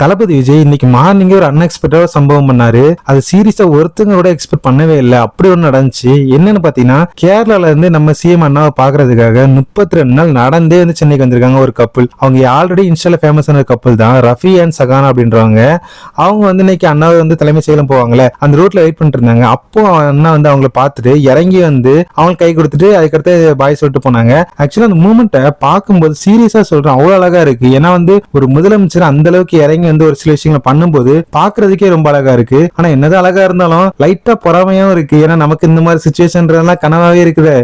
தளபதி விஜய் இன்னைக்கு மார்னிங் ஒரு அன்எக்ஸ்பெக்டட் சம்பவம் பண்ணாரு. அது சீரியஸா ஒருத்தங்க கூட எக்ஸ்பெக்ட் பண்ணவே இல்லை. அப்படி ஒன்று நடந்துச்சு. என்னன்னு பாத்தீங்கன்னா கேரளால இருந்து நம்ம சிஎம் அண்ணாவை பாக்குறதுக்காக 32 நாள் நடந்தே வந்து சென்னைக்கு வந்திருக்காங்க ஒரு கப்பல். அவங்க ஆல்ரெடி இன்ஸ்டால ஃபேமஸான கப்பல் தான், ரஃபி அண்ட் சகானா அப்படின்றவங்க. அவங்க வந்து இன்னைக்கு அண்ணாவை வந்து தலைமை செயலம் போவாங்களே அந்த ரூட்ல வெயிட் பண்ணிட்டு இருந்தாங்க. அப்போ அண்ணா வந்து அவங்களை பார்த்துட்டு இறங்கி வந்து அவங்களுக்கு கை கொடுத்துட்டு அதுக்கடுத்து பாய் சொல்லிட்டு போனாங்க. ஆக்சுவலா அந்த மூமெண்ட்டை பார்க்கும்போது சீரியஸா சொல்றேன் அவ்வளவு அழகா இருக்கு. ஏன்னா வந்து ஒரு முதலமைச்சர் அந்த அளவுக்கு இறங்கி வந்து ஒரு சில விஷயங்களை பண்ணும்போது பாக்குறதுக்கே ரொம்ப அழகா இருக்கு. ஆனா என்னதான் அழகா இருந்தாலும் லைட்டா பொறாமையாவும் இருக்கு. ஏன்னா நமக்கு இந்த மாதிரி சிச்சுவேஷன் கனவாவே இருக்குது.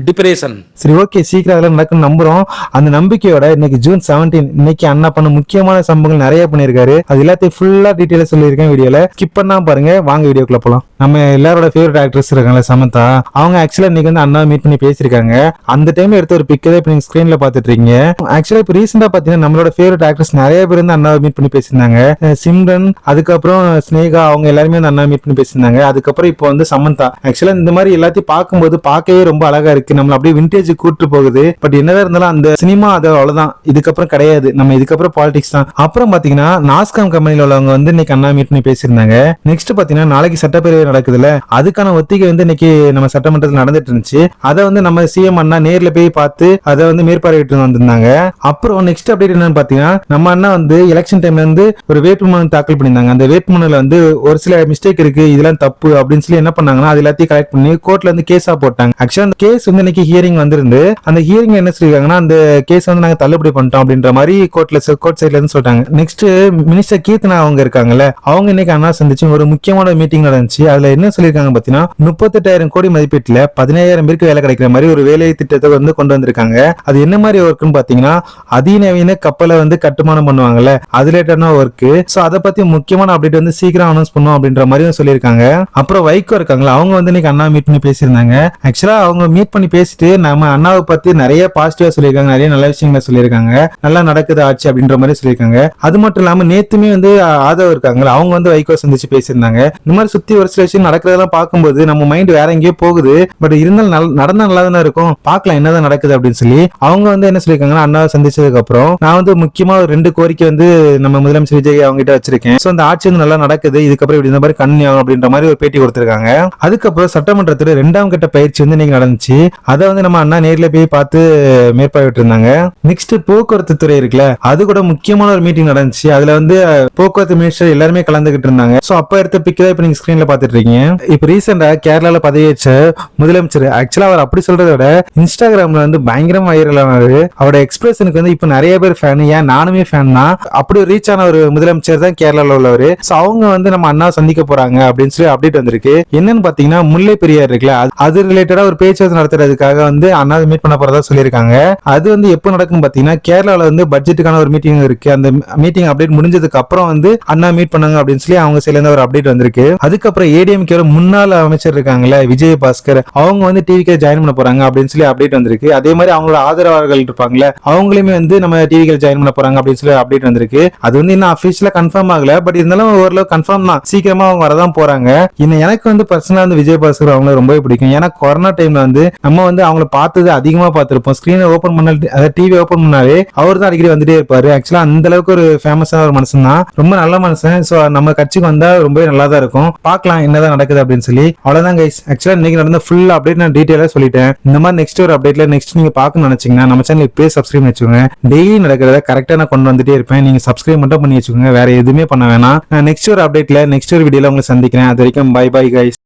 டிப்ரெஷன். சரி, ஓகே, சீக்கிரம் அதெல்லாம் நடக்குன்னு நம்புறோம். அந்த நம்பிக்கையோட இன்னைக்கு ஜூன் 17 இன்னைக்கு அண்ணா பண்ண முக்கியமான சம்பவங்கள் நிறைய பண்ணிருக்காரு. அது எல்லாத்தையும் ஃபுல்லா டீட்டெயிலா சொல்லியிருக்கேன் வீடியோல. ஸ்கிப் பண்ணா பாருங்க. வாங்க வீடியோக்குள்ள போலாம். நம்ம எல்லாரோட ஃபேவரட் ஆக்ட்ரஸ் இருக்காங்கல்ல சமந்தா, அவங்க ஆக்சுவலா இன்னைக்கு வந்து அண்ணா மீட் பண்ணி பேசிருக்காங்க. அந்த டைம்ல எடுத்த ஒரு பிக் தான் இப்ப நீங்க ஸ்கிரீன்ல பாத்துட்டு இருக்கீங்க. ஆக்சுவலா இப்ப ரீசெண்டா பாத்தீங்கன்னா நம்மளோட ஃபேவரட் ஆக்ட்ரஸ் நிறைய பேர் வந்து அண்ணாவை மீட் பண்ணி பேசியிருந்தாங்க. சிம்ரன், அதுக்கப்புறம் ஸ்னேகா, அவங்க எல்லாருமே வந்து அண்ணா மீட் பண்ணி பேசியிருந்தாங்க. அதுக்கப்புறம் இப்போ வந்து சமந்தா. ஆக்சுவலா இந்த மாதிரி எல்லாத்தையும் பார்க்கும்போது பார்க்கவே ரொம்ப அழகா இருக்கு. நம்மள அப்படியே விண்டேஜ் கூட்டு போகுது. பட் என்னதான் இருந்தாலும் அந்த சினிமா அது அவ்வளவுதான், இதுக்கப்புறம் கிடையாது. நம்ம இதுக்கப்புறம் பாலிடிக்ஸ் தான். அப்புறம் பாத்தீங்கன்னா நாஸ்காம் கம்பெனில உள்ளவங்க வந்து இன்னைக்கு அண்ணா மீட் பண்ணி பேசியிருந்தாங்க. நெக்ஸ்ட் பாத்தீங்கன்னா நாளைக்கு சட்டப்பேரவை நடக்குதுல, அதுக்கான ஒத்திகை வந்து இன்னைக்கு நம்ம சட்டமன்றத்தில் நடந்துட்டு இருந்துச்சு. அதை வந்து நம்ம சிஎம் அண்ணா நேர்ல போய் பார்த்து அதை வந்து மேற்பார்வையிட்டு வந்திருந்தாங்க. அப்புறம் நெக்ஸ்ட் அப்டேட் என்னன்னு பாத்தீங்கன்னா நம்ம அண்ணா வந்து எலெக்ஷன் டைம்ல வந்து ஒரு வேட்புமனு தாக்கல் பண்ணியிருந்தாங்க. அந்த வேட்புமனுல வந்து ஒரு சில மிஸ்டேக் இருக்கு, இதெல்லாம் தப்பு அப்படின்னு சொல்லி என்ன பண்ணாங்கன்னா அது எல்லாத்தையும் கலெக்ட் பண்ணி கோர்ட்ல வந்து கேஸா போட்டாங்க. ஆக்சுவலா அந்த கேஸ் வந்து இன்னைக்கு ஹியரிங் வந்திருந்து அந்த ஹியரிங் என்ன சொல்லிருக்காங்கன்னா அந்த கேஸ் வந்து நாங்க தள்ளுபடி பண்ணிட்டோம் அப்படின்ற மாதிரி கோர்ட் சைட்ல இருந்து சொல்றாங்க. நெக்ஸ்ட் மினிஸ்டர் கீர்த்தனா அவங்க இருக்காங்கல்ல, அவங்க இன்னைக்கு அண்ணா சந்திச்சு ஒரு முக்கியமான மீட்டிங் நடந்துச்சு. அதுல என்ன சொல்லிருக்காங்க பாத்தீங்கன்னா 38,000 கோடி மதிப்பீட்டுல 15,000 பேருக்கு வேலை கிடைக்கிற மாதிரி ஒரு வேலை திட்டத்தை வந்து கொண்டு வந்திருக்காங்க. அது என்ன மாதிரி ஒர்க்னு பாத்தீங்கன்னா அதிநவீன கப்பலை வந்து கட்டுமானம் பண்ணுவாங்கல்ல, அது ரிலேட்டடான ஒர்க். சோ அதை பத்தி முக்கியமான அப்டேட் வந்து சீக்கிரம் அனௌன்ஸ் பண்ணுவோம் அப்படின்ற மாதிரி சொல்லியிருக்காங்க. அப்புறம் வைகோ இருக்காங்களா, அவங்க வந்து இன்னைக்கு அண்ணா மீட் பண்ணி பேசியிருந்தாங்க. ஆக்சுவலா அவங்க மீட் பண்ணி பேசிட்டு நம்ம அண்ணாவை பத்தி நிறைய பாசிட்டிவா சொல்லியிருக்காங்க, நிறைய நல்ல விஷயங்களை சொல்லியிருக்காங்க. நல்லா நடக்குது ஆட்சி அப்படின்ற மாதிரி சொல்லியிருக்காங்க. அது மட்டும் இல்லாம நேத்துமே வந்து ஆதவ் இருக்காங்க, அவங்க வந்து வைகோ சந்திச்சு பேசியிருந்தாங்க. இந்த மாதிரி சுத்தி ஒரு சில விஷயம் நடக்கிறதெல்லாம் பார்க்கும்போது நம்ம மைண்ட் வேற எங்கேயோ போகுது. பட் இருந்தாலும் நடந்தா நல்லா தானே இருக்கும், பார்க்கலாம் என்னதான் நடக்குது அப்படின்னு சொல்லி அவங்க வந்து என்ன சொல்லியிருக்காங்கன்னா அண்ணாவை சந்திச்சதுக்கு அப்புறம் நான் வந்து முக்கியமா ஒரு 2 கோரிக்கை வந்து நம்ம முதலமைச்சர் விஜய் அவங்க கிட்ட வச்சிருக்கேன். சோ அந்த ஆட்சி வந்து நல்லா நடக்குது, இதுக்கப்புறம் இப்படி இந்த மாதிரி கண்ணி ஆகும் அப்படின்ற மாதிரி ஒரு பேட்டி கொடுத்திருக்காங்க. அதுக்கப்புறம் சட்டமன்றத்தில் 2ஆம் கட்ட பயிற்சி வந்து இன்னைக்கு நடந்துச்சு. அதை வந்து நம்ம அண்ணா நேர்ல போய் பார்த்து மேற்பார்வையிட்டு இருந்தாங்க. நெக்ஸ்ட் போக்குவரத்து துறை இருக்குல்ல, அது கூட முக்கியமான ஒரு மீட்டிங் நடந்துச்சு. அதுல வந்து போக்குவரத்து மினிஸ்டர் எல்லாருமே கலந்துகிட்டு இருந்தாங்க. சோ அப்ப எடுத்த பிக் தான் இப்ப நீங்க ஸ்கிரீன்ல பாத்துட்டு இருக்கீங்க. இப்ப ரீசெண்டா கேரளால பதவியேற்ற முதலமைச்சர் ஆக்சுவலா அவர் அப்படி சொல்றதை விட இன்ஸ்டாகிராம்ல வந்து பயங்கரமா வைரல் ஆனாரு. அவரோட எக்ஸ்பிரஷனுக்கு வந்து இப்ப நிறைய பேர் ஃபேன், ஏன் நானுமே ஃபேன் தான். அப்படி ரீச் ஆன ஒரு முதலமைச்சர் தான் கேரளால உள்ளவர். சோ அவங்க வந்து நம்ம அண்ணா சந்திக்க போறாங்க அப்படின்னு சொல்லி அப்டேட் வந்திருக்கு. என்னன்னு பாத்தீங்கன்னா முல்லை பெரியார் இருக்குல்ல, அது ரிலேட்டடா ஒரு பேச்சுவார்த்தை நடத்துறதுக்காக வந்து அண்ணா மீட் பண்ண போறதா சொல்லியிருக்காங்க. அது வந்து எப்போ நடக்குன்னு பாத்தீங்கன்னா கேரளால வந்து பட்ஜெட்டுக்கான ஒரு மீட்டிங் இருக்கு. அந்த மீட்டிங் அப்டேட் முடிஞ்சதுக்கு அப்புறம் வந்து அண்ணா மீட் பண்ணாங்க அப்படின்னு சொல்லி அவங்க சைடுல இருந்து ஒரு அப்டேட் வந்திருக்கு. அதுக்கப்புறம் ஏடிஎம்கே முன்னாள் அமைச்சர் இருக்காங்கல்ல விஜயபாஸ்கர், அவங்க வந்து டிவிக்கு ஜாயின் பண்ண போறாங்க அப்படின்னு சொல்லி அப்டேட் வந்திருக்கு. அதே மாதிரி அவங்களோட ஆதரவாளர்கள் இருப்பாங்கல்ல, அவங்களுமே வந்து நம்ம டிவிக்கு ஜாயின் பண்ண போறாங்க அப்படின்னு சொல்லி அப்டேட் வந்திருக்கு. அது வந்து இன்னும் அபிஷியலா கன்ஃபார்ம் ஆகல, பட் இருந்தாலும் ஓரளவு கன்ஃபார்ம் தான், சீக்கிரமா அவங்க வரதான் போறாங்க. இன்னும் எனக்கு வந்து பர்சனலா வந்து விஜயபாஸ்கர் அவங்க ரொம்ப பிடிக்கும். ஏன்னா கொரோனா டைம்ல வந்து நம்ம வந்து அவங்களை பார்த்தது அதிகமா பார்த்திருப்போம். ஸ்கிரீனை ஓபன் பண்ண அதாவது டிவி ஓபன் பண்ணாலே அவர் தான் அடிக்கடி வந்துட்டே இருப்பாரு. ஆக்சுவலா அந்த அளவுக்கு ஒரு ஃபேமஸான ஒரு மனுஷன் தான், ரொம்ப நல்ல மனுஷன். சோ நம்ம கட்சிக்கு வந்தா ரொம்பவே நல்லா தான் இருக்கும். பார்க்கலாம் என்னதான் நடக்குது அப்படின்னு சொல்லி. அவ்வளவுதான் கைஸ். ஆக்சுவலா இன்னைக்கு நடந்த ஃபுல் அப்டேட் நான் டீடைலா சொல்லிட்டேன். இந்த மாதிரி நெக்ஸ்ட் ஒரு அப்டேட்ல நெக்ஸ்ட் நீங்க பார்க்கணும்னு நினைச்சீங்கன்னா நம்ம சேனல் இப்பவே சப்ஸ்கிரைப் வச்சுக்கோங்க. டெய்லி நடக்கிறத கரெக்டா நான் கொண்டு வந்துட்டே இருப்பேன். நீங்க சப்ஸ்கிரைப் மட்டும் பண்ணி வச்சுக்கோங்க, வேற எதுவுமே பண்ண வேணாம். நான் நெக்ஸ்ட் ஒரு அப்டேட்ல நெக்ஸ்ட் ஒரு வீடியோல உங்களை சந்திக்கிறேன். அது வரைக்கும் பை பை கைஸ்.